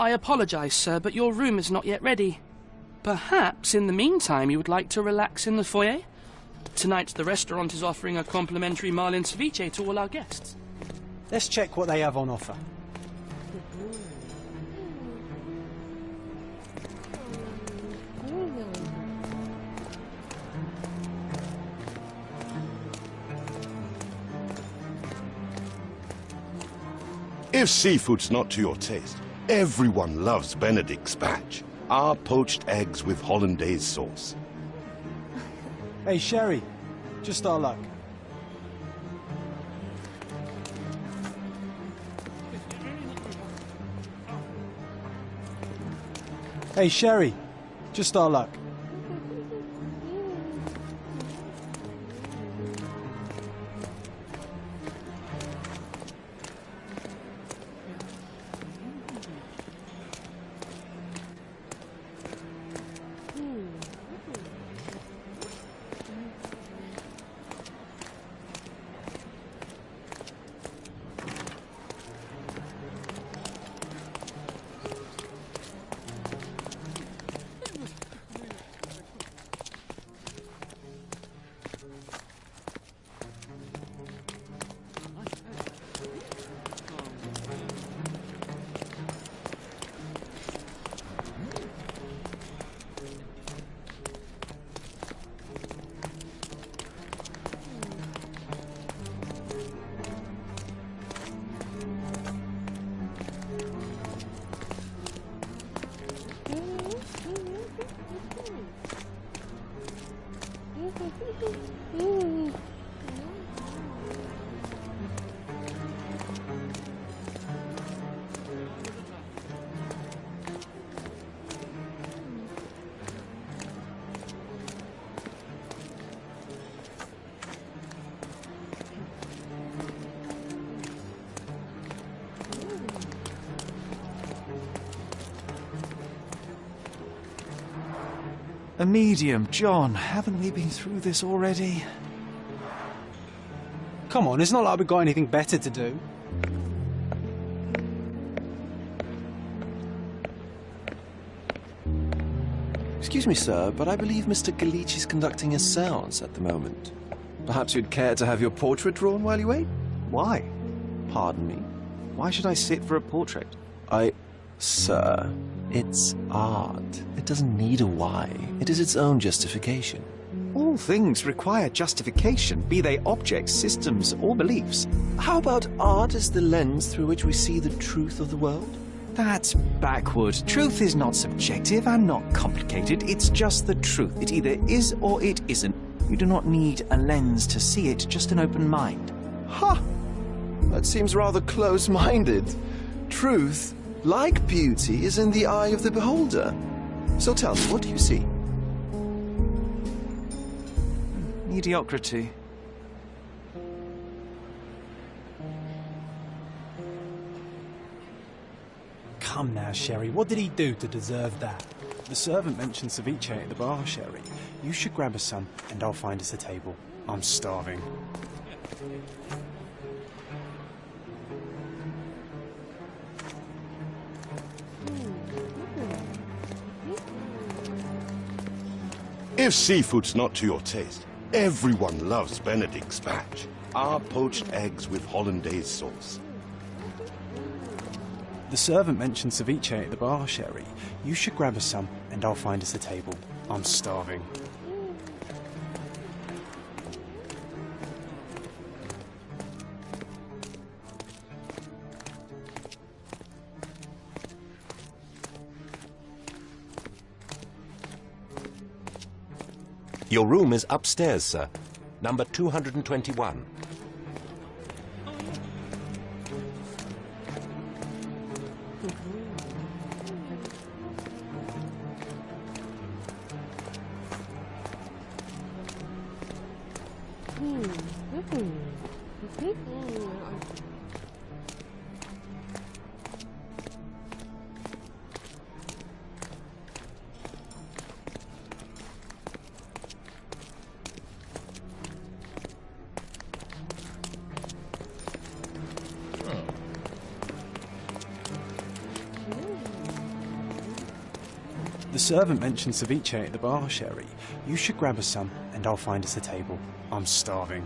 I apologise, sir, but your room is not yet ready. Perhaps, in the meantime, you would like to relax in the foyer? Tonight, the restaurant is offering a complimentary marlin ceviche to all our guests. Let's check what they have on offer. If seafood's not to your taste, everyone loves Benedict's batch. Our poached eggs with hollandaise sauce. Hey, Sherry, just our luck. Hey, Sherry, just our luck. A medium, John. Haven't we been through this already? Come on, it's not like we've got anything better to do. Excuse me, sir, but I believe Mr. Galici is conducting a séance at the moment. Perhaps you'd care to have your portrait drawn while you wait? Why? Pardon me? Why should I sit for a portrait? Sir, it's art. It doesn't need a why. It is its own justification. All things require justification, be they objects, systems, or beliefs. How about art as the lens through which we see the truth of the world? That's backward. Truth is not subjective and not complicated. It's just the truth. It either is or it isn't. You do not need a lens to see it, just an open mind. Ha! That seems rather close-minded. Truth, like beauty, is in the eye of the beholder. So tell me, what do you see? Mediocrity. Come now, Sherry, what did he do to deserve that? The servant mentioned ceviche at the bar, Sherry. You should grab us some, and I'll find us a table. I'm starving. If seafood's not to your taste, everyone loves Benedict's batch. Our poached eggs with hollandaise sauce. The servant mentioned ceviche at the bar, Sherry. You should grab us some, and I'll find us a table. I'm starving. Your room is upstairs, sir. Number 221. The servant mentioned ceviche at the bar, Sherry. You should grab us some, and I'll find us a table. I'm starving.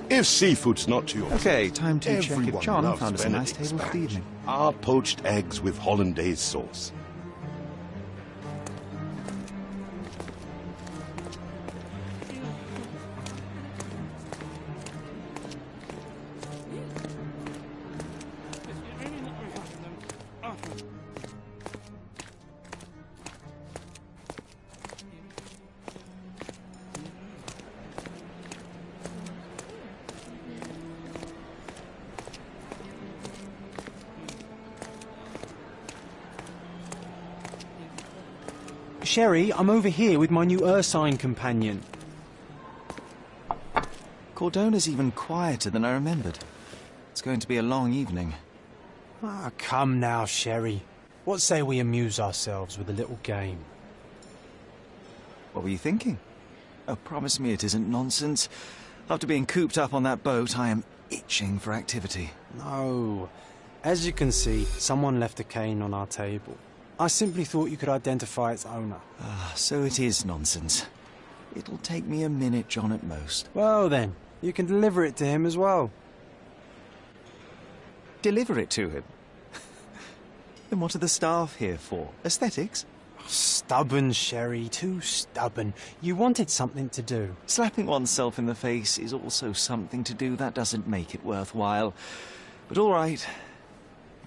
If seafood's not to your Okay, taste, time to check if everyone John loves found us a nice Benedict table for the Spanish. evening. Our poached eggs with hollandaise sauce. Sherry, I'm over here with my new Ursine companion. Cordona's even quieter than I remembered. It's going to be a long evening. Ah, come now, Sherry. What say we amuse ourselves with a little game? What were you thinking? Oh, promise me it isn't nonsense. After being cooped up on that boat, I am itching for activity. No. As you can see, someone left a cane on our table. I simply thought you could identify its owner. Ah, so it is nonsense. It'll take me a minute, John, at most. Well then, you can deliver it to him as well. Deliver it to him? Then what are the staff here for? Aesthetics? Stubborn, Sherry, too stubborn. You wanted something to do. Slapping oneself in the face is also something to do. That doesn't make it worthwhile. But all right,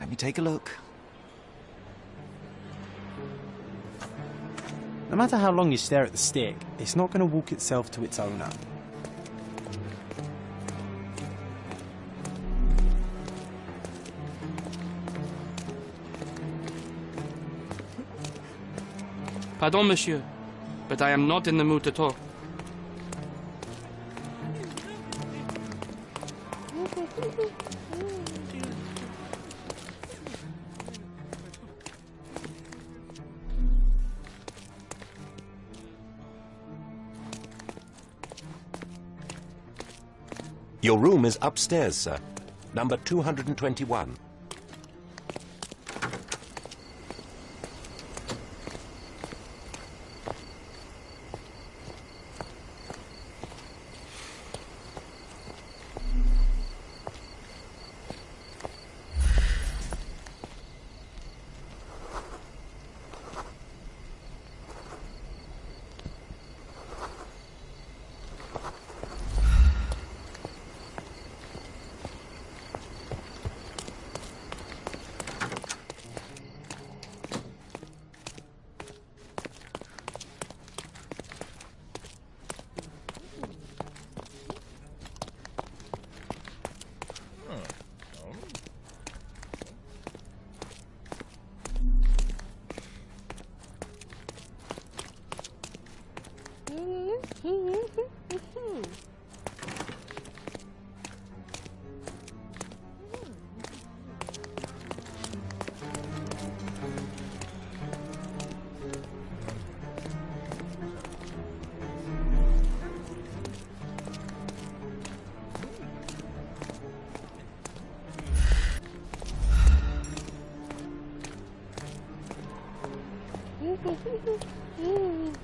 let me take a look. No matter how long you stare at the stick, it's not going to walk itself to its owner. Pardon, monsieur, but I am not in the mood to talk. Your room is upstairs, sir. Number 221.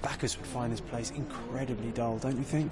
Bacchus would find this place incredibly dull, don't you think?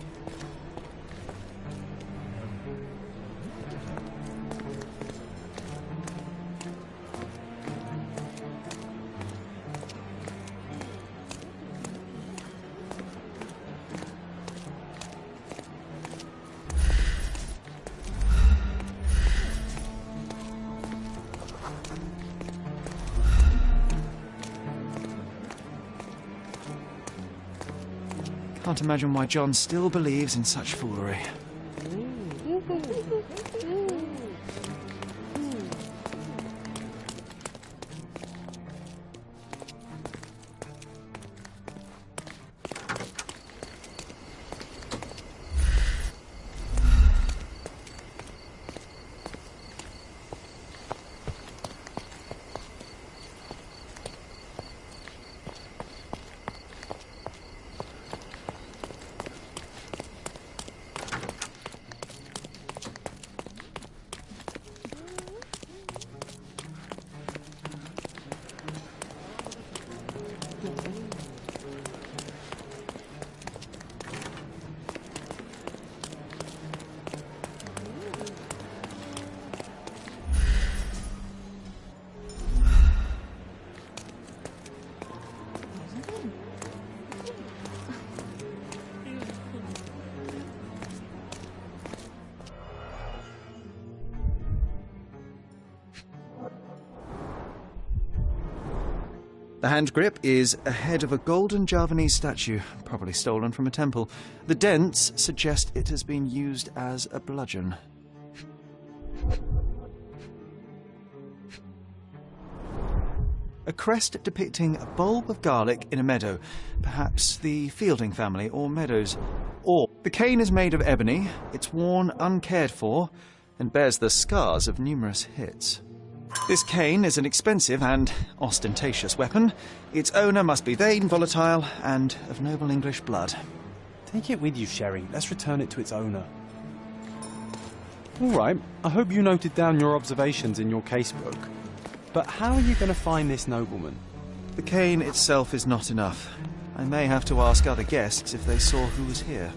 Can't imagine why John still believes in such foolery. The hand grip is a head of a golden Javanese statue, probably stolen from a temple. The dents suggest it has been used as a bludgeon. A crest depicting a bulb of garlic in a meadow, perhaps the Fielding family or Meadows. Or the cane is made of ebony, it's worn uncared for, and bears the scars of numerous hits. This cane is an expensive and ostentatious weapon. Its owner must be vain, volatile, and of noble English blood. Take it with you, Sherry. Let's return it to its owner. All right, I hope you noted down your observations in your casebook. But how are you going to find this nobleman? The cane itself is not enough. I may have to ask other guests if they saw who was here.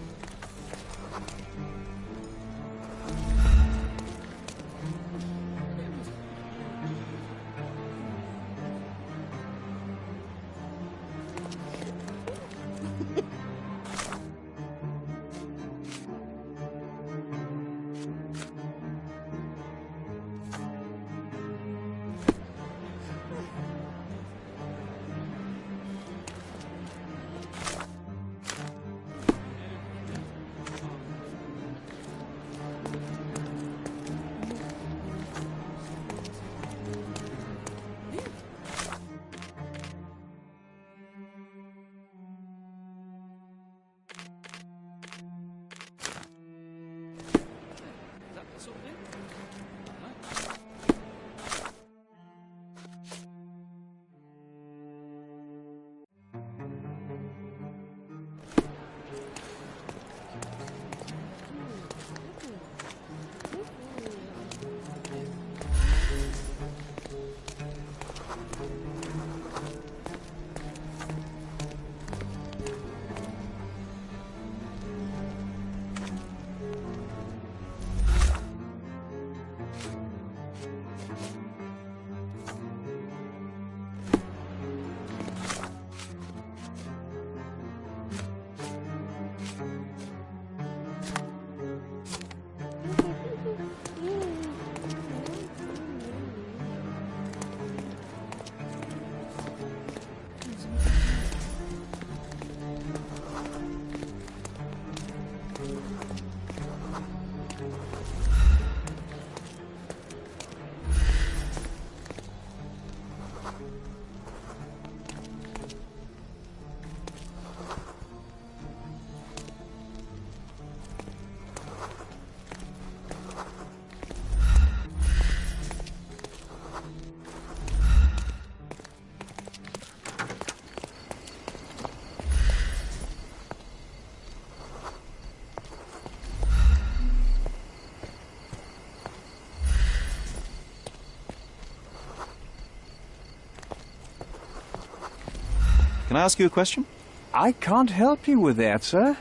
Can I ask you a question? I can't help you with that, sir.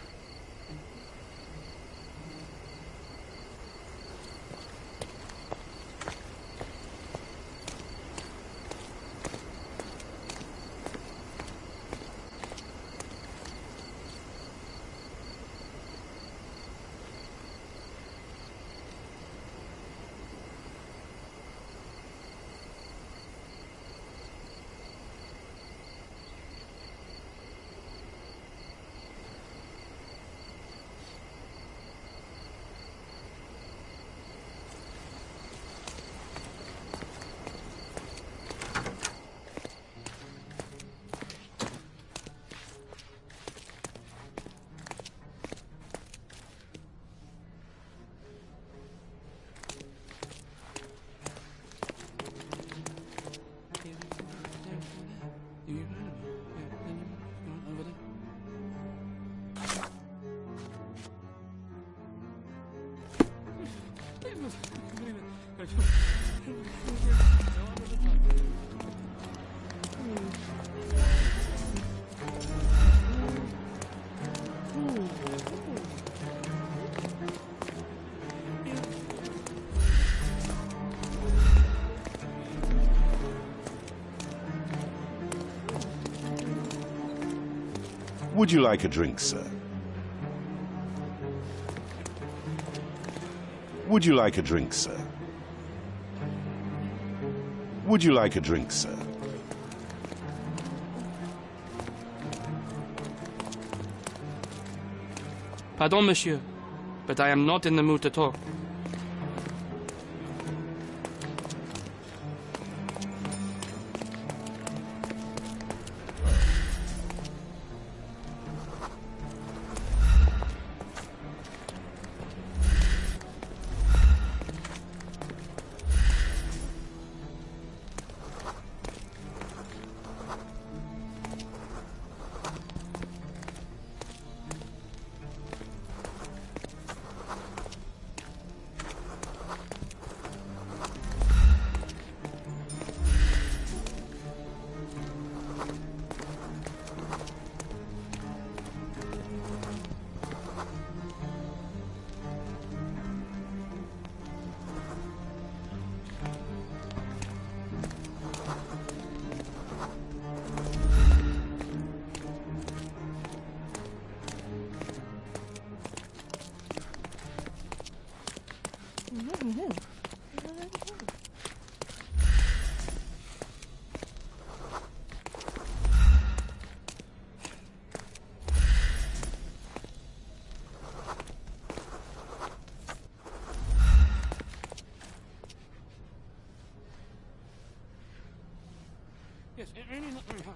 Would you like a drink, sir? Would you like a drink, sir? Would you like a drink, sir? Pardon, monsieur, but I am not in the mood to talk. Yes, really not very hurry.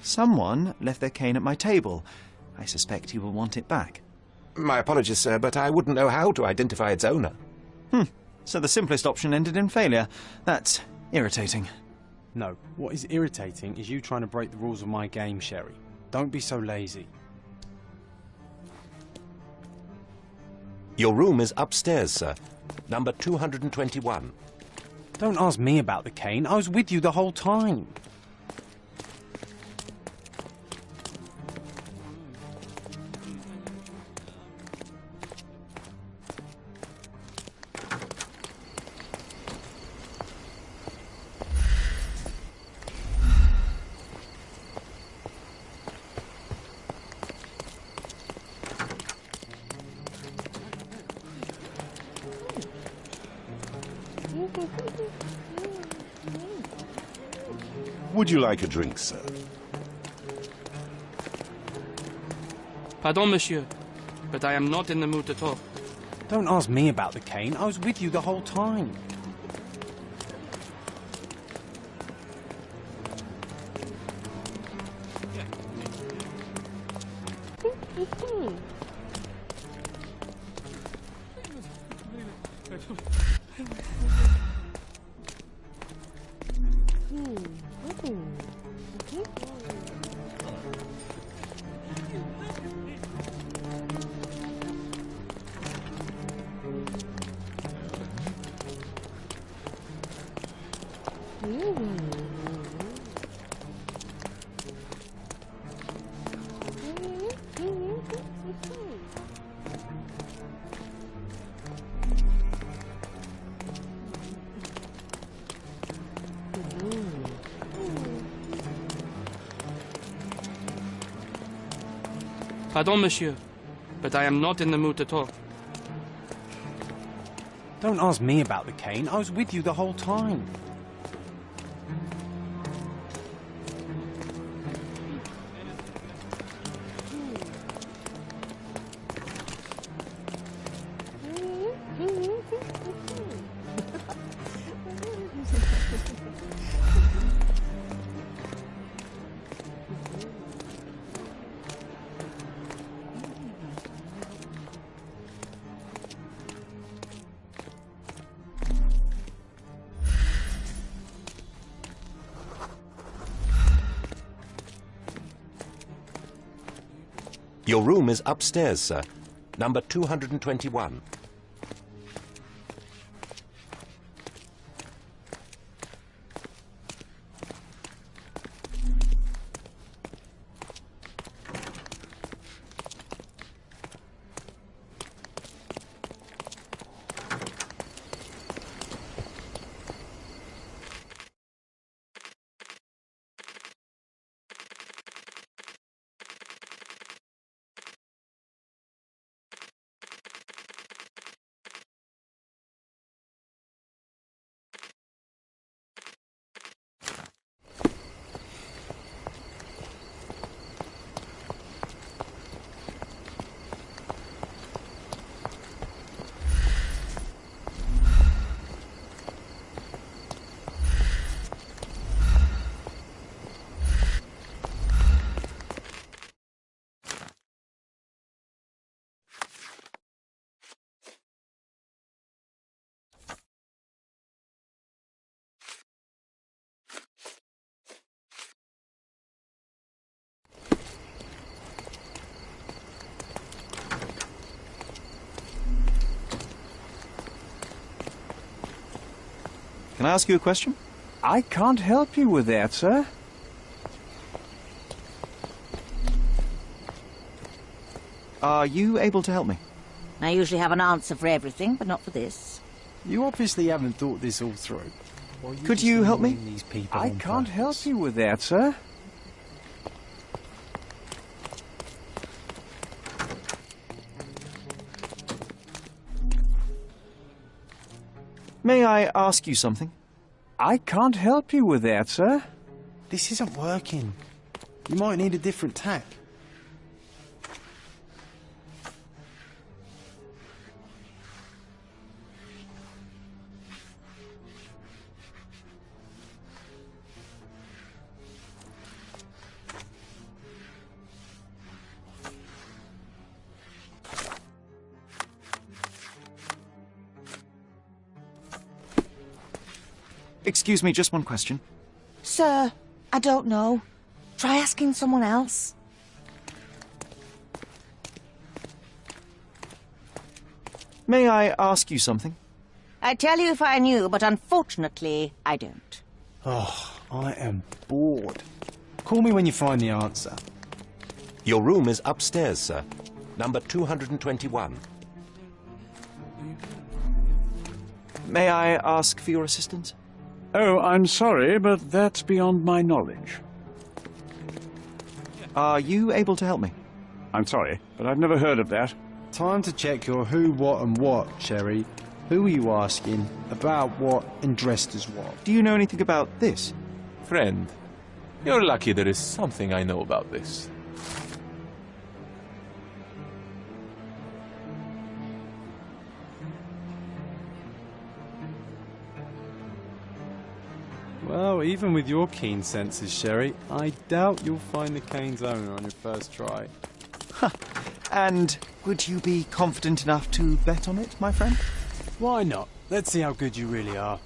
Someone left their cane at my table. I suspect he will want it back. My apologies, sir, but I wouldn't know how to identify its owner. So the simplest option ended in failure. That's irritating. No, what is irritating is you trying to break the rules of my game, Sherry. Don't be so lazy. Your room is upstairs, sir. Number 221. Don't ask me about the cane. I was with you the whole time. Would you like a drink, sir? Pardon, monsieur, but I am not in the mood to talk. Don't ask me about the cane. I was with you the whole time. Pardon, monsieur, but I am not in the mood to talk. Don't ask me about the cane. I was with you the whole time. Your room is upstairs, sir. Number 221. Can I ask you a question? I can't help you with that, sir. Are you able to help me? I usually have an answer for everything, but not for this. You obviously haven't thought this all through. Could you help me? These people I on can't help purpose? you with that, sir. May I ask you something? I can't help you with that, sir. This isn't working. You might need a different tack. Excuse me, just one question. Sir, I don't know. Try asking someone else. May I ask you something? I'd tell you if I knew, but unfortunately, I don't. Oh, I am bored. Call me when you find the answer. Your room is upstairs, sir. Number 221. May I ask for your assistance? Oh, I'm sorry, but that's beyond my knowledge. Are you able to help me? I'm sorry, but I've never heard of that. Time to check your who, what and what, Sherry. Who are you asking, about what, and dressed as what? Do you know anything about this? Friend, you're lucky there is something I know about this. Well, even with your keen senses, Sherry, I doubt you'll find the cane's owner on your first try. And would you be confident enough to bet on it, my friend? Why not? Let's see how good you really are.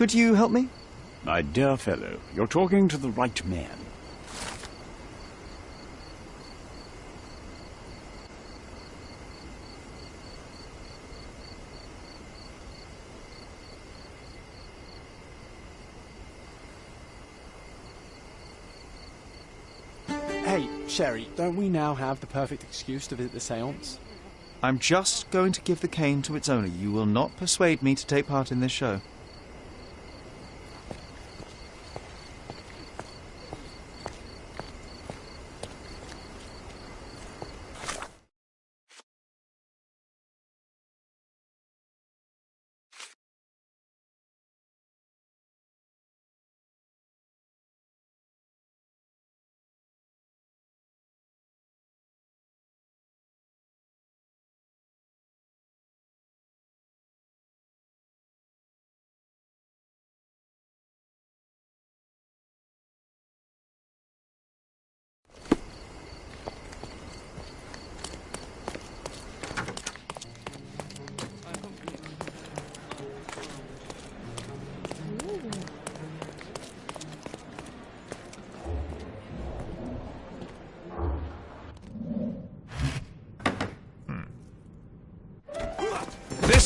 Could you help me? My dear fellow, you're talking to the right man. Hey, Sherry, don't we now have the perfect excuse to visit the seance? I'm just going to give the cane to its owner. You will not persuade me to take part in this show.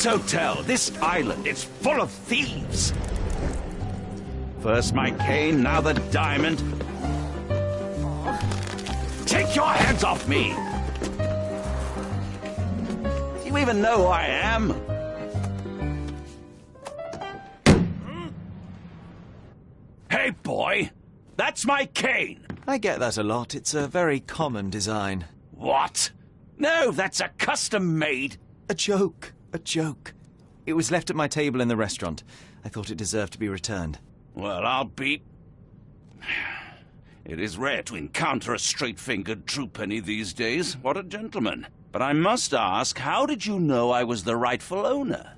hotel, this island, it's full of thieves. First my cane, now the diamond. Take your hands off me! Do you even know who I am? Hey, boy! That's my cane! I get that a lot. It's a very common design. What? No, that's a custom-made... A joke. A joke. It was left at my table in the restaurant. I thought it deserved to be returned. Well, I'll be... It is rare to encounter a straight-fingered true penny these days. What a gentleman. But I must ask, how did you know I was the rightful owner?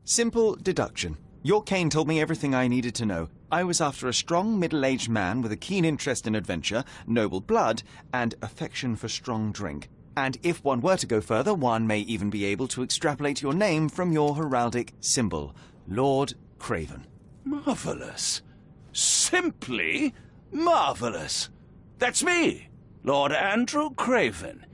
Simple deduction. Your cane told me everything I needed to know. I was after a strong, middle-aged man with a keen interest in adventure, noble blood, and affection for strong drink. And if one were to go further, one may even be able to extrapolate your name from your heraldic symbol, Lord Craven. Marvelous. Simply marvelous. That's me, Lord Andrew Craven.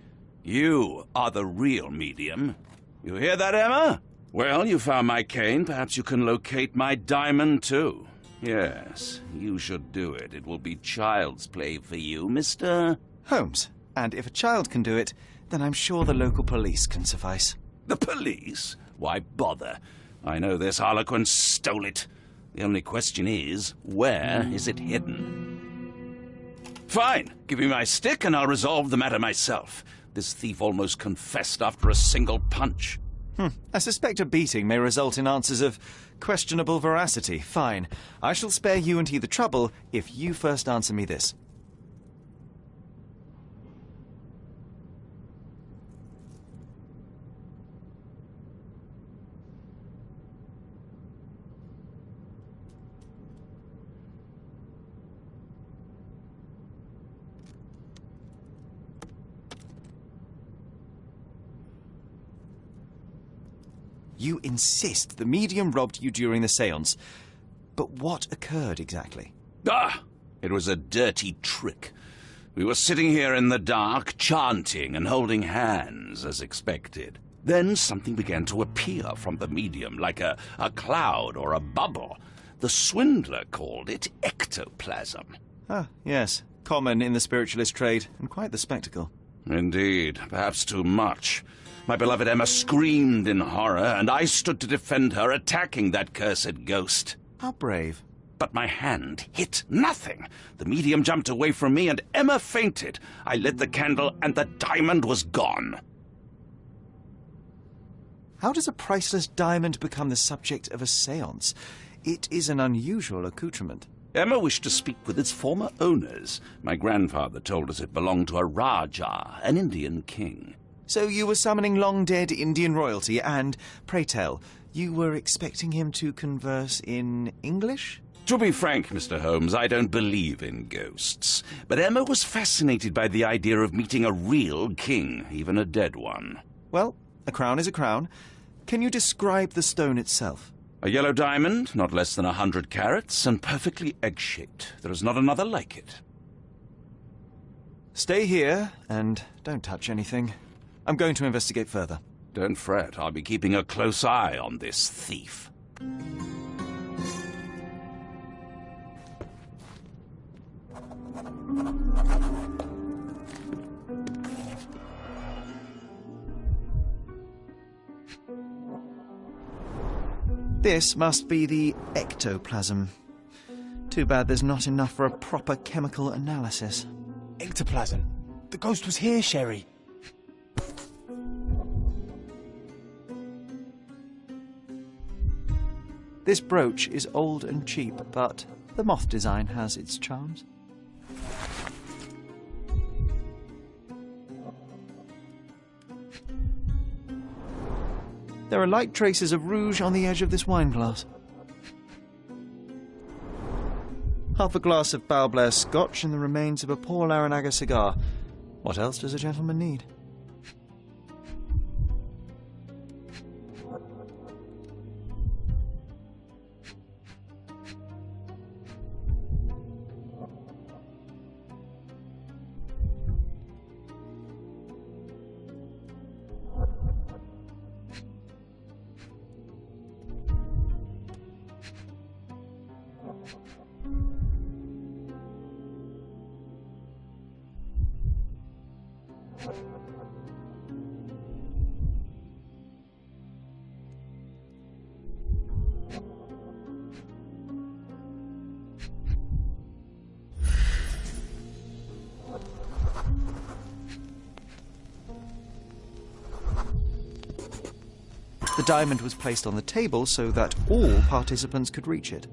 You are the real medium. You hear that, Emma? Well, you found my cane. Perhaps you can locate my diamond, too. Yes, you should do it. It will be child's play for you, Mr. Holmes. And if a child can do it, then I'm sure the local police can suffice. The police? Why bother? I know this harlequin stole it. The only question is, where is it hidden? Fine. Give me my stick and I'll resolve the matter myself. This thief almost confessed after a single punch. I suspect a beating may result in answers of questionable veracity. Fine. I shall spare you and he the trouble if you first answer me this. You insist the medium robbed you during the séance. But what occurred exactly? It was a dirty trick. We were sitting here in the dark, chanting and holding hands, as expected. Then something began to appear from the medium, like a cloud or a bubble. The swindler called it ectoplasm. Ah, yes. Common in the spiritualist trade, and quite the spectacle. Indeed, perhaps too much. My beloved Emma screamed in horror, and I stood to defend her, attacking that cursed ghost. How brave. But my hand hit nothing. The medium jumped away from me, and Emma fainted. I lit the candle, and the diamond was gone. How does a priceless diamond become the subject of a séance? It is an unusual accoutrement. Emma wished to speak with its former owners. My grandfather told us it belonged to a Rajah, an Indian king. So you were summoning long-dead Indian royalty, and, pray tell, you were expecting him to converse in English? To be frank, Mr. Holmes, I don't believe in ghosts. But Emma was fascinated by the idea of meeting a real king, even a dead one. Well, a crown is a crown. Can you describe the stone itself? A yellow diamond, not less than 100 carats, and perfectly egg-shaped. There is not another like it. Stay here, and don't touch anything. I'm going to investigate further. Don't fret, I'll be keeping a close eye on this thief. This must be the ectoplasm. Too bad there's not enough for a proper chemical analysis. Ectoplasm. The ghost was here, Sherry. This brooch is old and cheap, but the moth design has its charms. There are light traces of rouge on the edge of this wine glass. Half a glass of Balblair Scotch and the remains of a poor Laranaga cigar. What else does a gentleman need? The diamond was placed on the table so that all participants could reach it.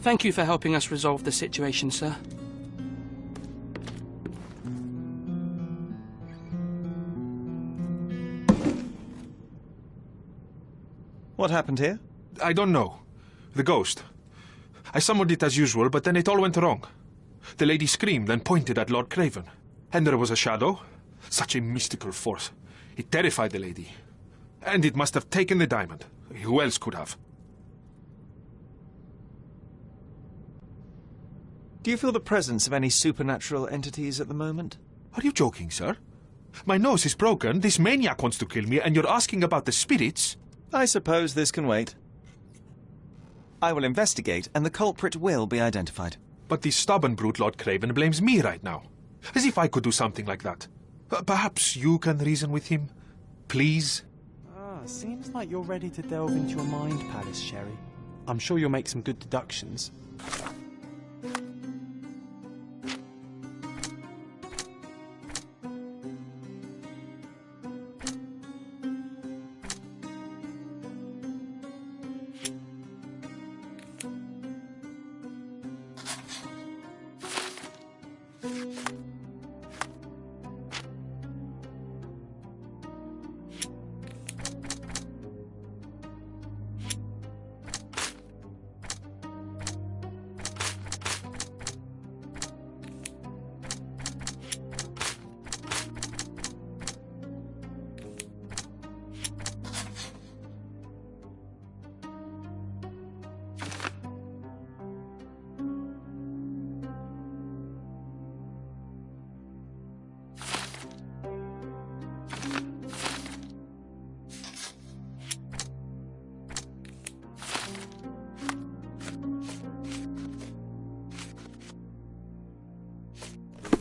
Thank you for helping us resolve the situation, sir. What happened here? I don't know. The ghost. I summoned it as usual, but then it all went wrong. The lady screamed and pointed at Lord Craven. And there was a shadow. Such a mystical force. It terrified the lady. And it must have taken the diamond. Who else could have? Do you feel the presence of any supernatural entities at the moment? Are you joking, sir? My nose is broken, this maniac wants to kill me, and you're asking about the spirits? I suppose this can wait. I will investigate, and the culprit will be identified. But the stubborn brute Lord Craven blames me right now. As if I could do something like that. Perhaps you can reason with him? Please? Seems like you're ready to delve into your mind palace, Sherry. I'm sure you'll make some good deductions.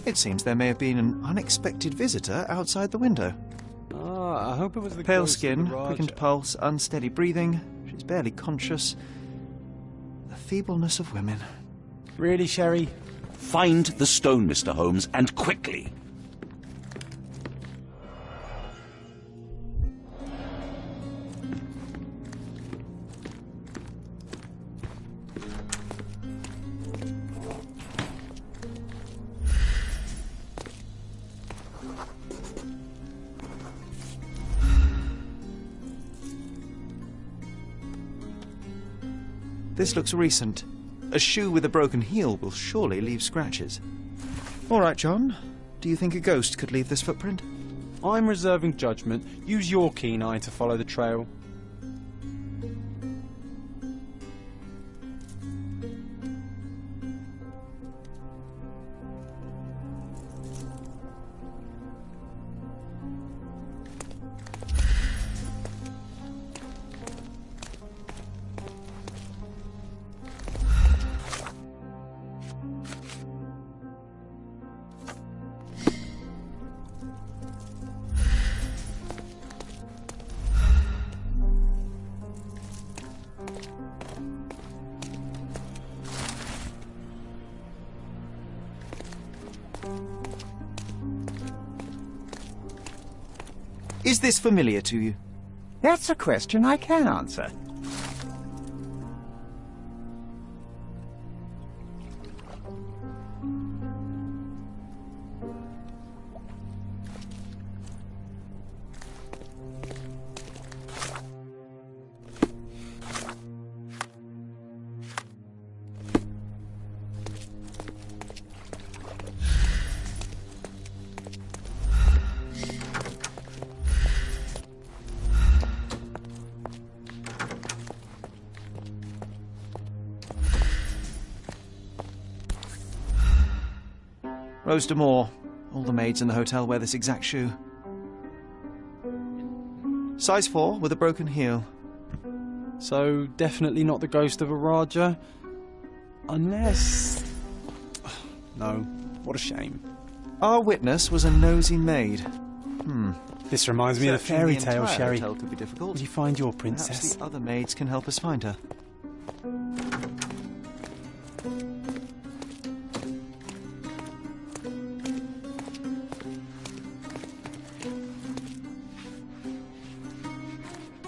It seems there may have been an unexpected visitor outside the window. I hope it was the Pale ghost of skin, the Raja. quickened pulse, unsteady breathing. She's barely conscious. The feebleness of women. Really, Sherry? Find the stone, Mr. Holmes, and quickly. This looks recent. A shoe with a broken heel will surely leave scratches. All right, John. Do you think a ghost could leave this footprint? I'm reserving judgment. Use your keen eye to follow the trail. Is this familiar to you? That's a question I can answer. Rose Moore. All the maids in the hotel wear this exact shoe. Size 4 with a broken heel. So, definitely not the ghost of a Raja. Unless... No, what a shame. Our witness was a nosy maid. This reminds me of the fairy tale, Sherry. Hotel could be difficult. Did you find your Perhaps princess? the other maids can help us find her.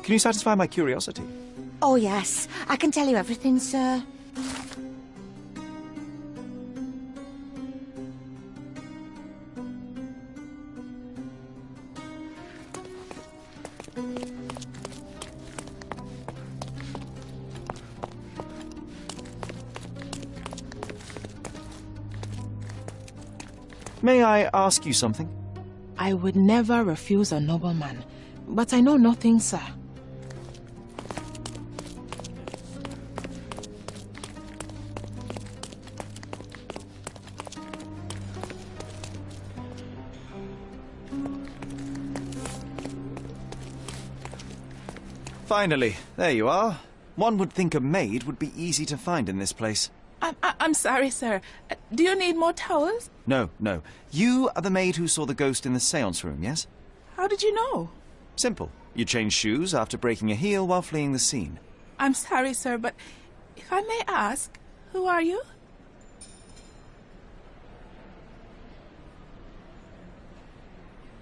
Can you satisfy my curiosity? Oh, yes. I can tell you everything, sir. May I ask you something? I would never refuse a nobleman, but I know nothing, sir. Finally, there you are. One would think a maid would be easy to find in this place. I'm sorry, sir. Do you need more towels? No, no. You are the maid who saw the ghost in the seance room, yes? How did you know? Simple. You changed shoes after breaking a heel while fleeing the scene. I'm sorry, sir, but if I may ask, who are you?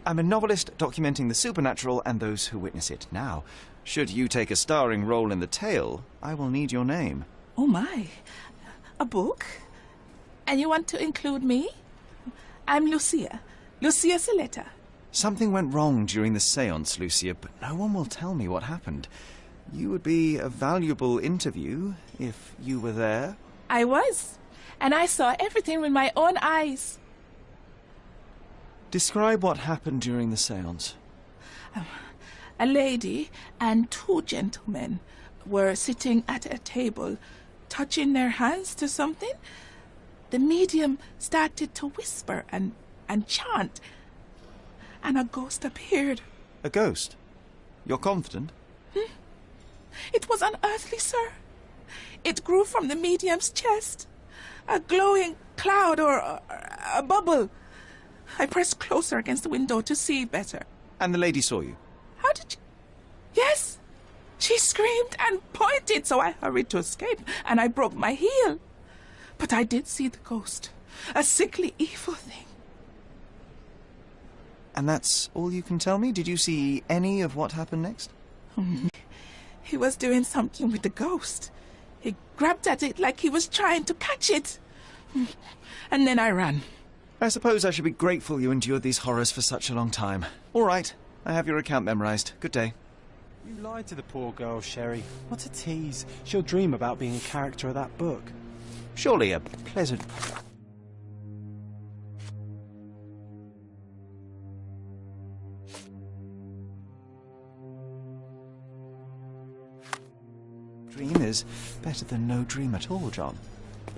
I'm a novelist documenting the supernatural and those who witness it. Now, should you take a starring role in the tale, I will need your name. Oh, my. A book? And you want to include me? I'm Lucia. Lucia Saletta. Something went wrong during the seance, Lucia, but no one will tell me what happened. You would be a valuable interview if you were there. I was. And I saw everything with my own eyes. Describe what happened during the seance. A lady and two gentlemen were sitting at a table, touching their hands to something. The medium started to whisper and chant, and a ghost appeared. A ghost? You're confident? It was unearthly, sir. It grew from the medium's chest. A glowing cloud or a bubble. I pressed closer against the window to see better. And the lady saw you? How did you... Yes! She screamed and pointed, so I hurried to escape, and I broke my heel. But I did see the ghost. A sickly, evil thing. And that's all you can tell me? Did you see any of what happened next? He was doing something with the ghost. He grabbed at it like he was trying to catch it. And then I ran. I suppose I should be grateful you endured these horrors for such a long time. All right, I have your account memorized. Good day. You lied to the poor girl, Sherry. What a tease. She'll dream about being a character of that book. Surely a pleasant... dream is better than no dream at all, John.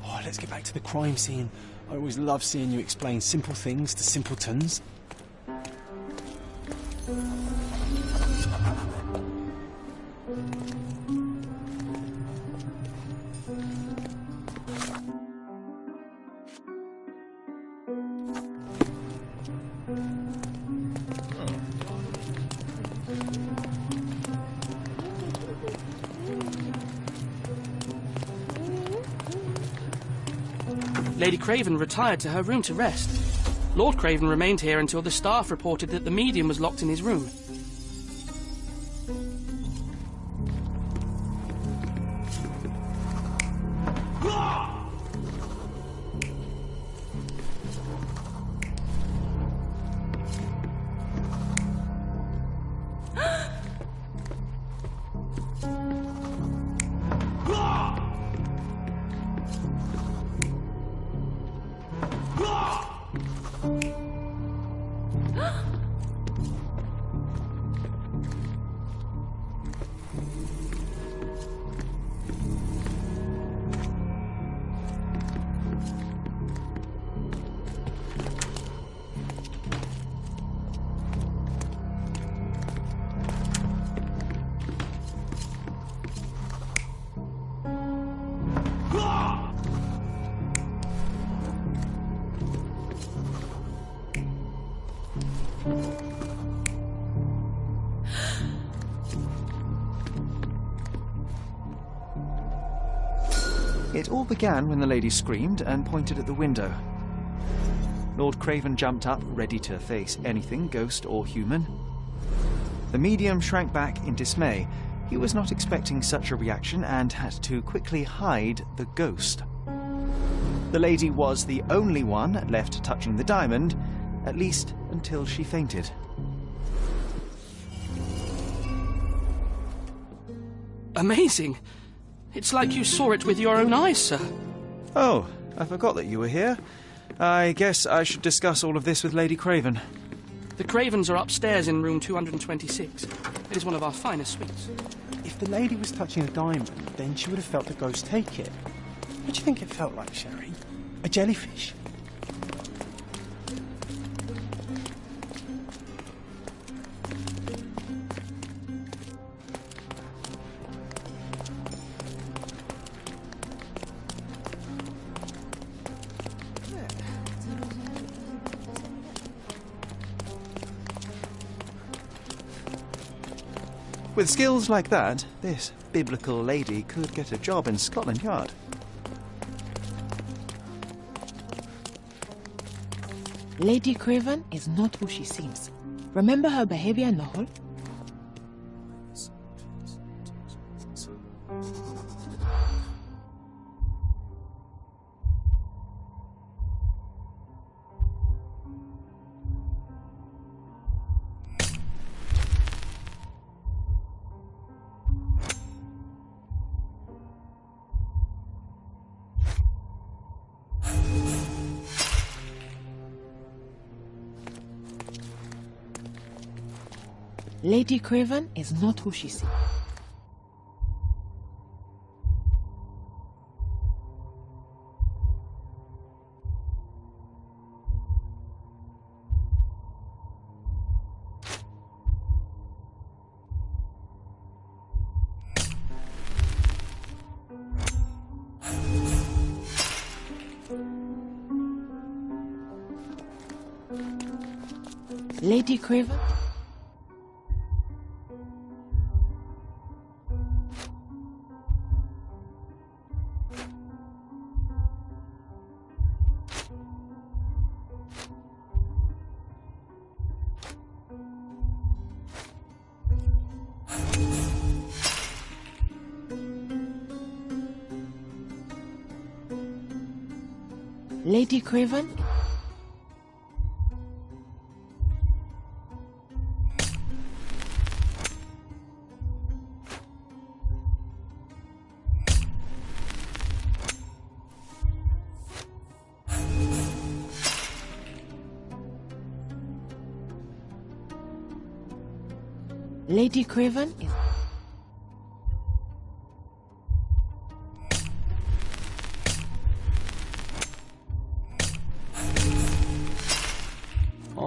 Oh, let's get back to the crime scene. I always love seeing you explain simple things to simpletons. Lady Craven retired to her room to rest. Lord Craven remained here until the staff reported that the medium was locked in his room. It all began when the lady screamed and pointed at the window. Lord Craven jumped up, ready to face anything, ghost or human. The medium shrank back in dismay. He was not expecting such a reaction and had to quickly hide the ghost. The lady was the only one left touching the diamond, at least until she fainted. Amazing! It's like you saw it with your own eyes, sir. Oh, I forgot that you were here. I guess I should discuss all of this with Lady Craven. The Cravens are upstairs in room 226. It is one of our finest suites. If the lady was touching a diamond, then she would have felt the ghost take it. What do you think it felt like, Sherry? A jellyfish? With skills like that, this biblical lady could get a job in Scotland Yard. Lady Craven is not who she seems. Remember her behavior in the hall? Lady Craven is not who she seems. Lady Craven? Lady Craven? Lady Craven is...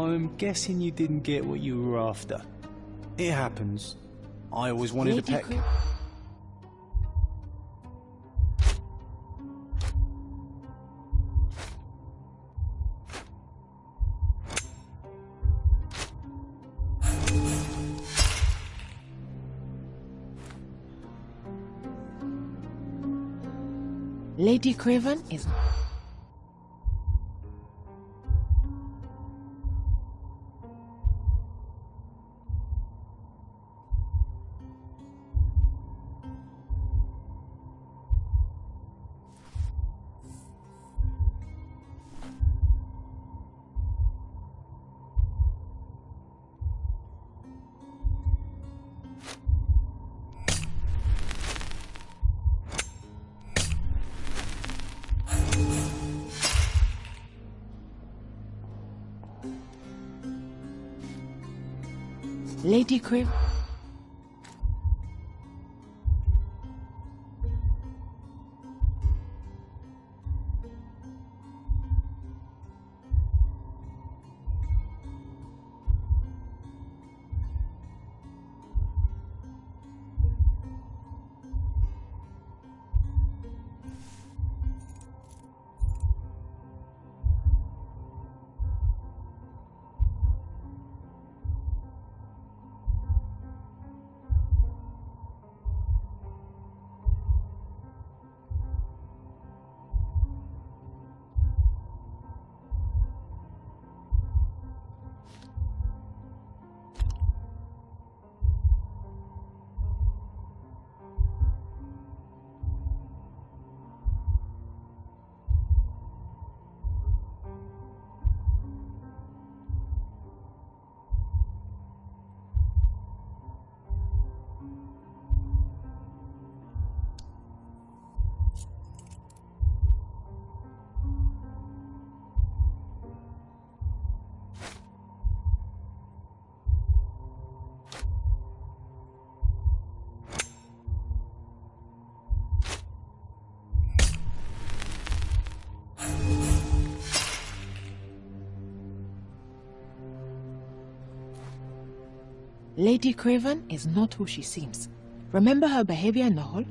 I'm guessing you didn't get what you were after. It happens. I always wanted a pet. Lady Craven is... Lady Craven... Lady Craven is not who she seems. Remember her behavior in the hall?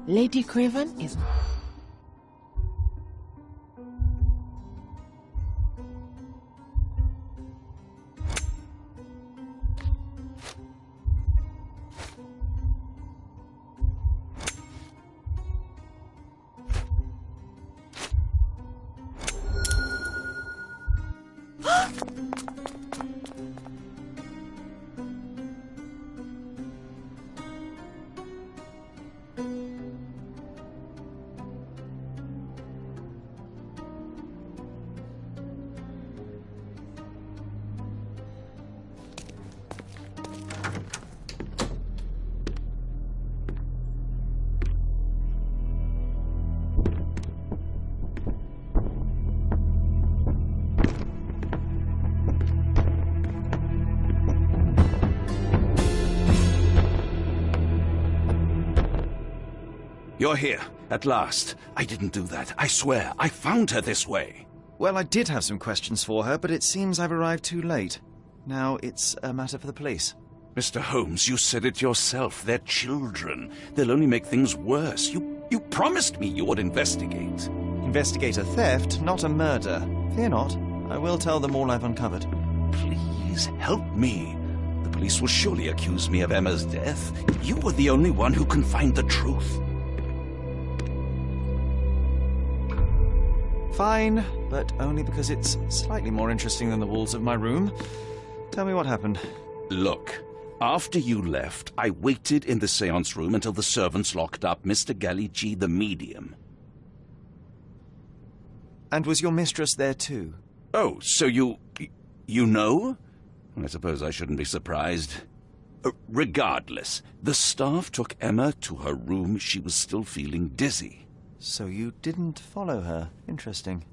Lady Craven is... You're here, at last. I didn't do that. I swear, I found her this way. Well, I did have some questions for her, but it seems I've arrived too late. Now it's a matter for the police. Mr. Holmes, you said it yourself. They're children. They'll only make things worse. You promised me you would investigate. Investigate a theft, not a murder. Fear not. I will tell them all I've uncovered. Please, help me. The police will surely accuse me of Emma's death. You were the only one who can find the truth. Fine, but only because it's slightly more interesting than the walls of my room. Tell me what happened. Look, after you left, I waited in the seance room until the servants locked up Mr. Gallici, the medium. And was your mistress there too? Oh, so you know? I suppose I shouldn't be surprised. Regardless, the staff took Emma to her room. She was still feeling dizzy. So you didn't follow her. Interesting.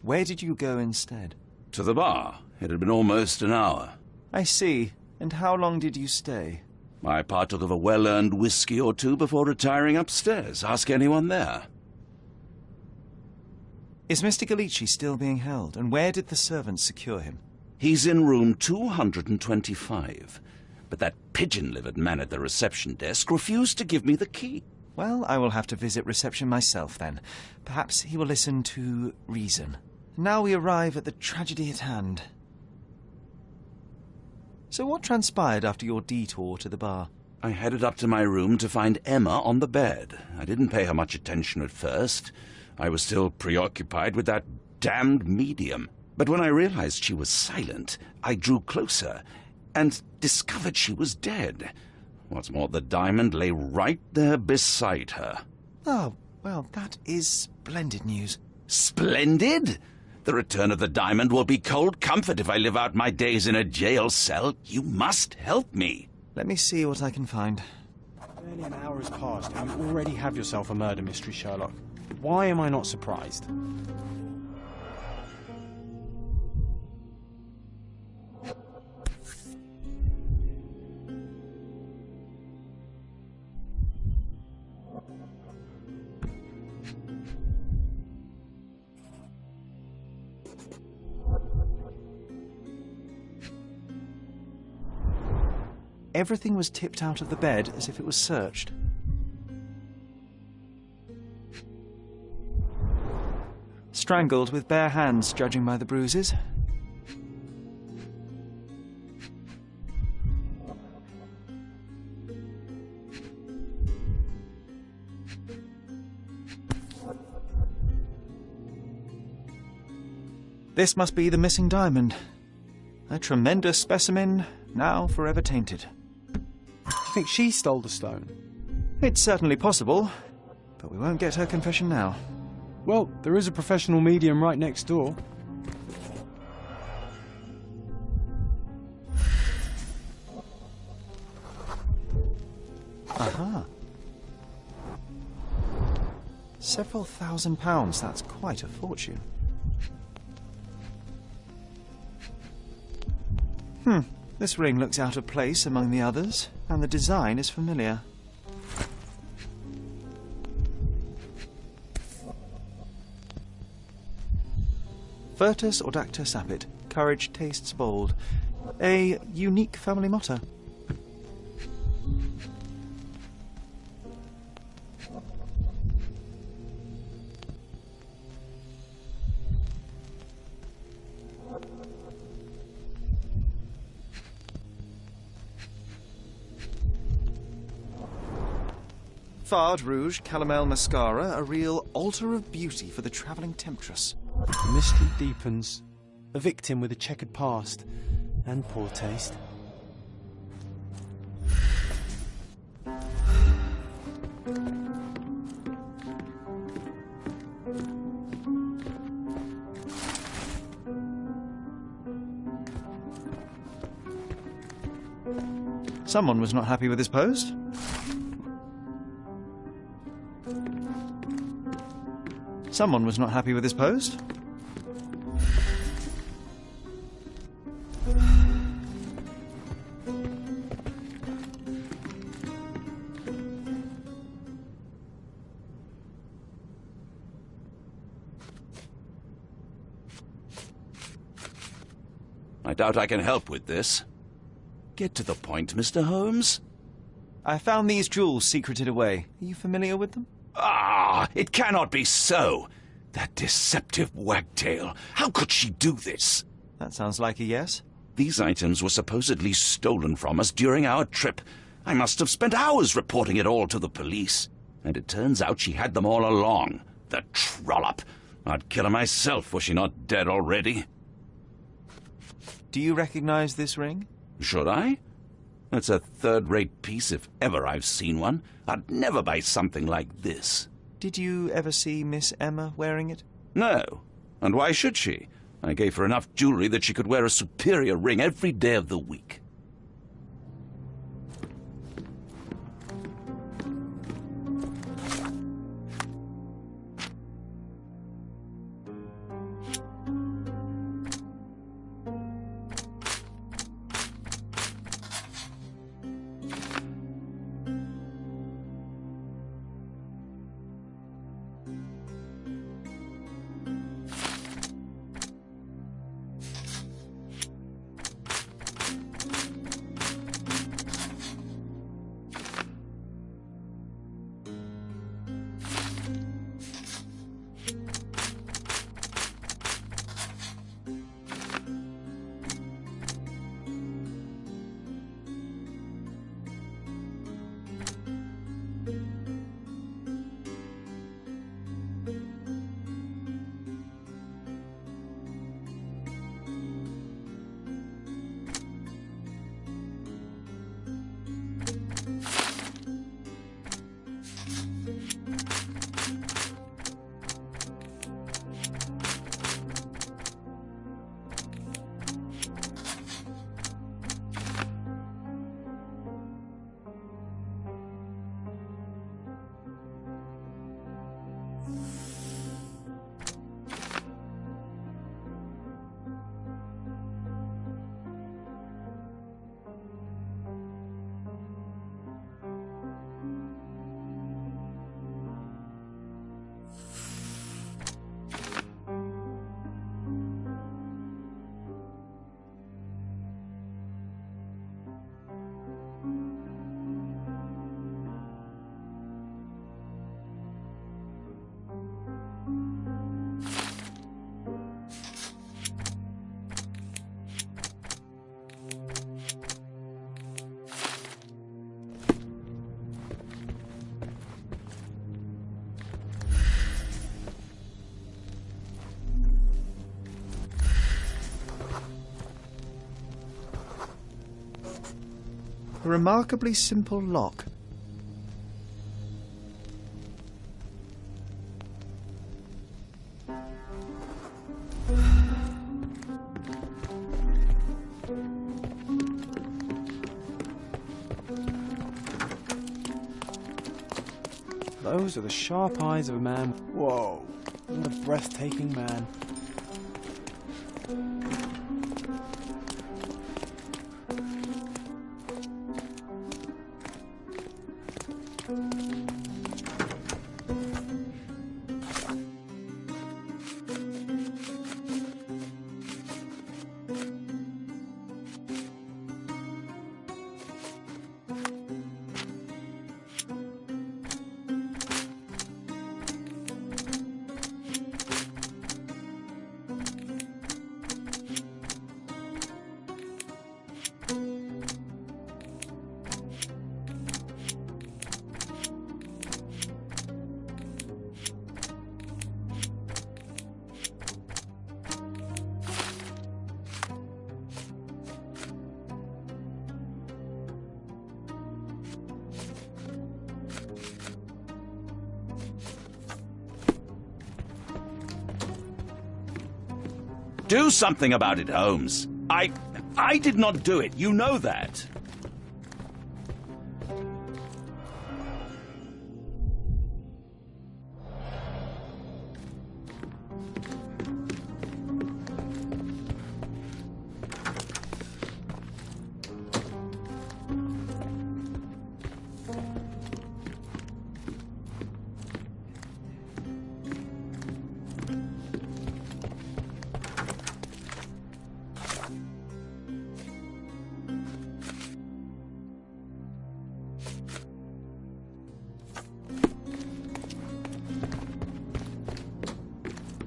Where did you go instead? To the bar. It had been almost an hour. I see. And how long did you stay? I partook of a well-earned whiskey or two before retiring upstairs. Ask anyone there. Is Mr. Galici still being held? And where did the servants secure him? He's in room 225. But that pigeon-livered man at the reception desk refused to give me the key. Well, I will have to visit reception myself then. Perhaps he will listen to reason. Now we arrive at the tragedy at hand. So what transpired after your detour to the bar? I headed up to my room to find Emma on the bed. I didn't pay her much attention at first. I was still preoccupied with that damned medium. But when I realized she was silent, I drew closer and discovered she was dead. What's more, the diamond lay right there beside her. Oh, well, that is splendid news. Splendid? The return of the diamond will be cold comfort if I live out my days in a jail cell. You must help me. Let me see what I can find. Barely an hour has passed and you already have yourself a murder mystery, Sherlock. Why am I not surprised? Everything was tipped out of the bed as if it was searched. Strangled with bare hands, judging by the bruises. This must be the missing diamond. A tremendous specimen, now forever tainted. Do you think she stole the stone? It's certainly possible, but we won't get her confession now. Well, there is a professional medium right next door. Aha. Several £1,000s, that's quite a fortune. This ring looks out of place among the others, and the design is familiar. Virtus audacta sapit, courage tastes bold. A unique family motto. Fard Rouge Calomel Mascara, a real altar of beauty for the travelling temptress. The mystery deepens. A victim with a checkered past and poor taste. Someone was not happy with his post. Someone was not happy with his post. I doubt I can help with this. Get to the point, Mr. Holmes. I found these jewels secreted away. Are you familiar with them? Ah, it cannot be so. That deceptive wagtail. How could she do this? That sounds like a yes. These items were supposedly stolen from us during our trip. I must have spent hours reporting it all to the police. And it turns out she had them all along. The trollop. I'd kill her myself, was she not dead already? Do you recognize this ring? Should I? It's a third-rate piece if ever I've seen one. I'd never buy something like this. Did you ever see Miss Emma wearing it? No. And why should she? I gave her enough jewelry that she could wear a superior ring every day of the week. A remarkably simple lock. Those are the sharp eyes of a man. Whoa, what a breathtaking man. Do something about it, Holmes. I did not do it. You know that.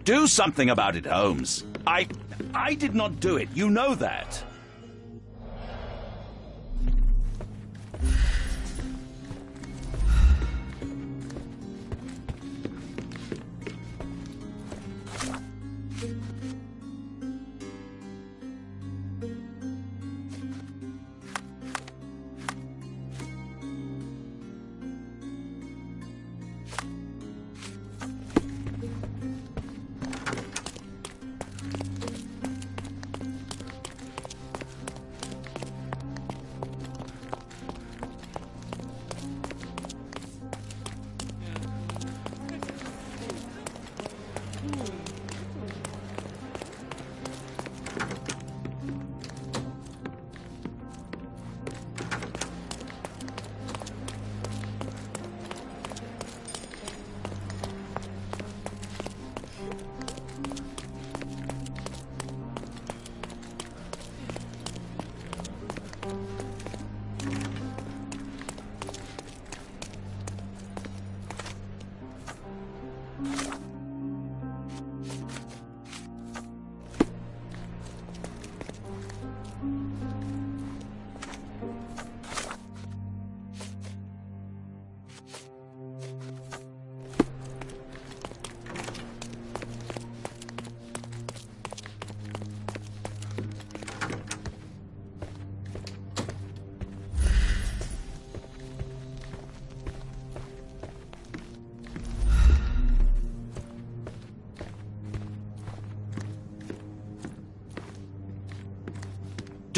Do something about it, Holmes. I did not do it. You know that.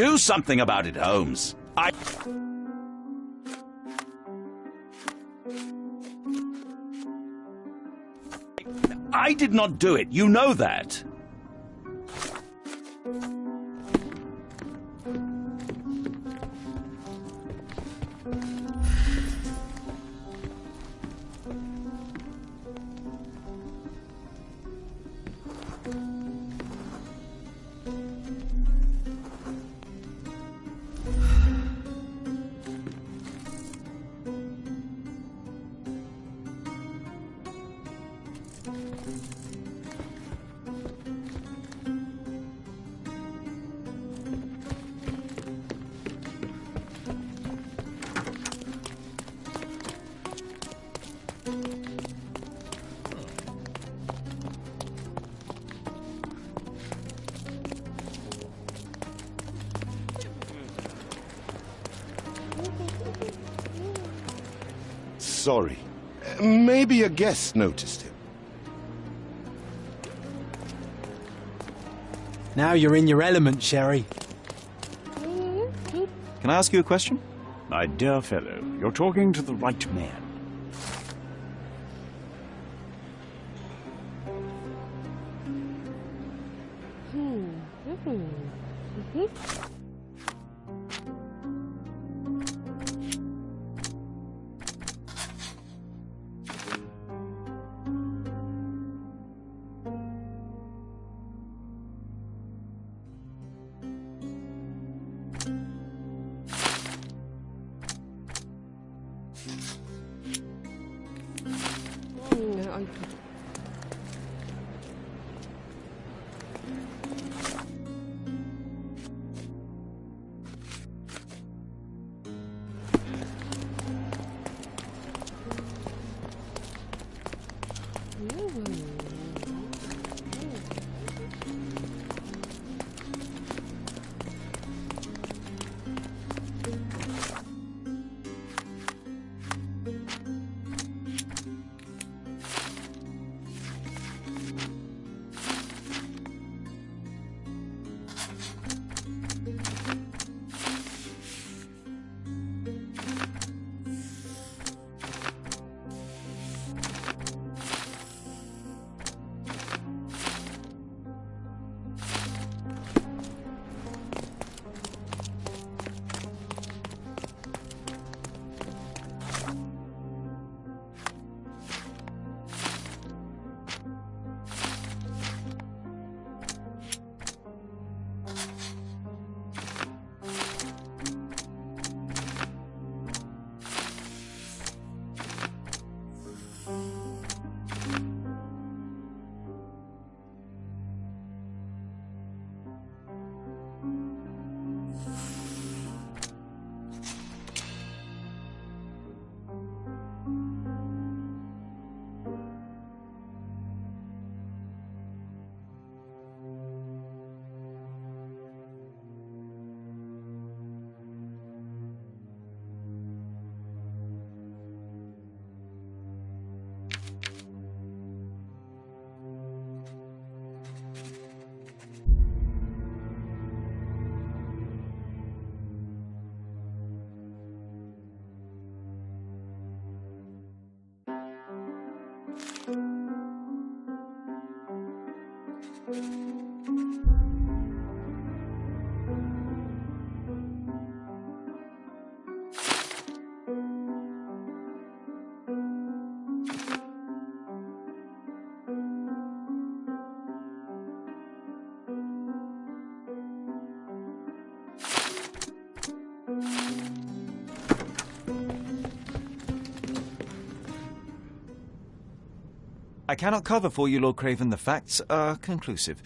Do something about it, Holmes. I did not do it. You know that. Sorry. Maybe a guest noticed him. Now you're in your element, Sherry. Can I ask you a question? My dear fellow, you're talking to the right man. I cannot cover for you, Lord Craven. The facts are conclusive.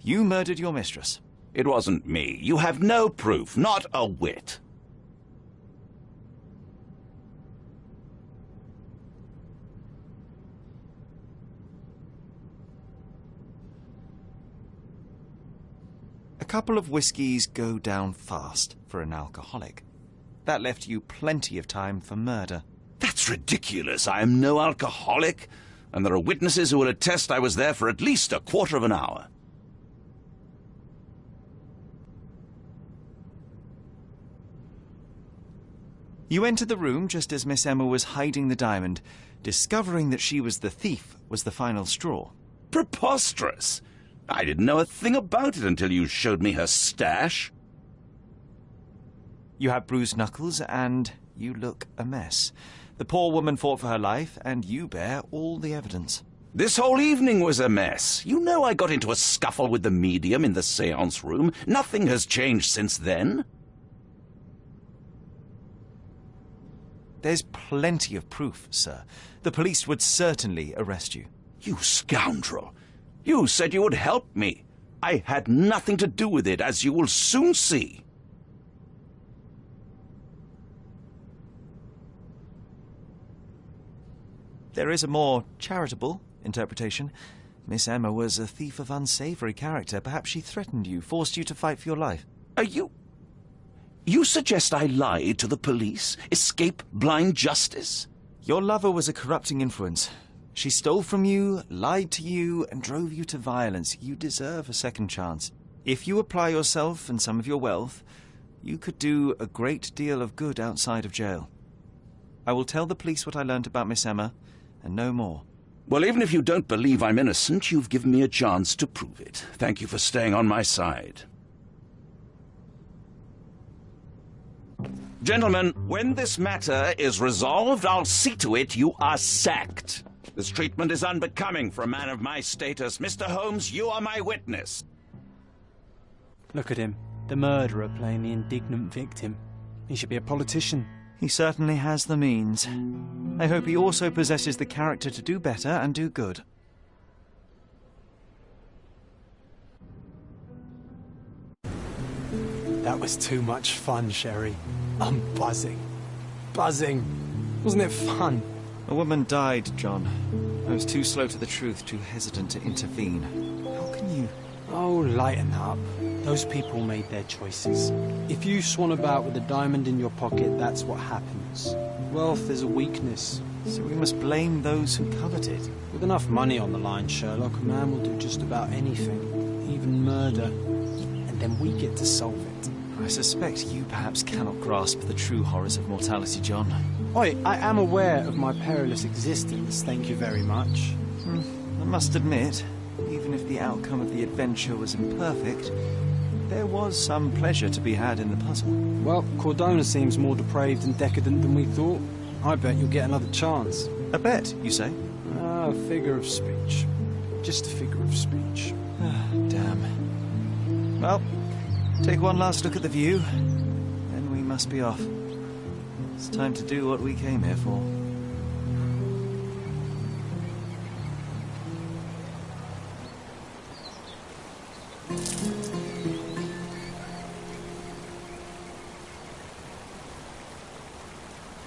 You murdered your mistress. It wasn't me. You have no proof, not a whit. A couple of whiskies go down fast for an alcoholic. That left you plenty of time for murder. That's ridiculous. I am no alcoholic, and there are witnesses who will attest I was there for at least a quarter of an hour. You entered the room just as Miss Emma was hiding the diamond. Discovering that she was the thief was the final straw. Preposterous! I didn't know a thing about it until you showed me her stash. You have bruised knuckles, and you look a mess. The poor woman fought for her life, and you bear all the evidence. This whole evening was a mess. You know I got into a scuffle with the medium in the séance room. Nothing has changed since then. There's plenty of proof, sir. The police would certainly arrest you. You scoundrel! You said you would help me. I had nothing to do with it, as you will soon see. There is a more charitable interpretation. Miss Emma was a thief of unsavory character. Perhaps she threatened you, forced you to fight for your life. Are you... You suggest I lied to the police? Escape blind justice? Your lover was a corrupting influence. She stole from you, lied to you, and drove you to violence. You deserve a second chance. If you apply yourself and some of your wealth, you could do a great deal of good outside of jail. I will tell the police what I learned about Miss Emma, and no more. Well, even if you don't believe I'm innocent, you've given me a chance to prove it. Thank you for staying on my side. Gentlemen, when this matter is resolved, I'll see to it you are sacked. This treatment is unbecoming for a man of my status. Mr. Holmes, you are my witness. Look at him, the murderer playing the indignant victim. He should be a politician. He certainly has the means. I hope he also possesses the character to do better and do good. That was too much fun, Sherry. I'm buzzing. Buzzing. Wasn't it fun? A woman died, John. I was too slow to the truth, too hesitant to intervene. How can you... Oh, lighten up. Those people made their choices. If you swan about with a diamond in your pocket, that's what happens. Wealth is a weakness. So we must blame those who covet it. With enough money on the line, Sherlock, a man will do just about anything. Even murder. And then we get to solve it. I suspect you perhaps cannot grasp the true horrors of mortality, John. Oi, I am aware of my perilous existence, thank you very much. I must admit, even if the outcome of the adventure was imperfect, there was some pleasure to be had in the puzzle. Well, Cordona seems more depraved and decadent than we thought. I bet you'll get another chance. A bet, you say? A figure of speech. Just a figure of speech. Damn. Well, take one last look at the view, then we must be off. It's time to do what we came here for.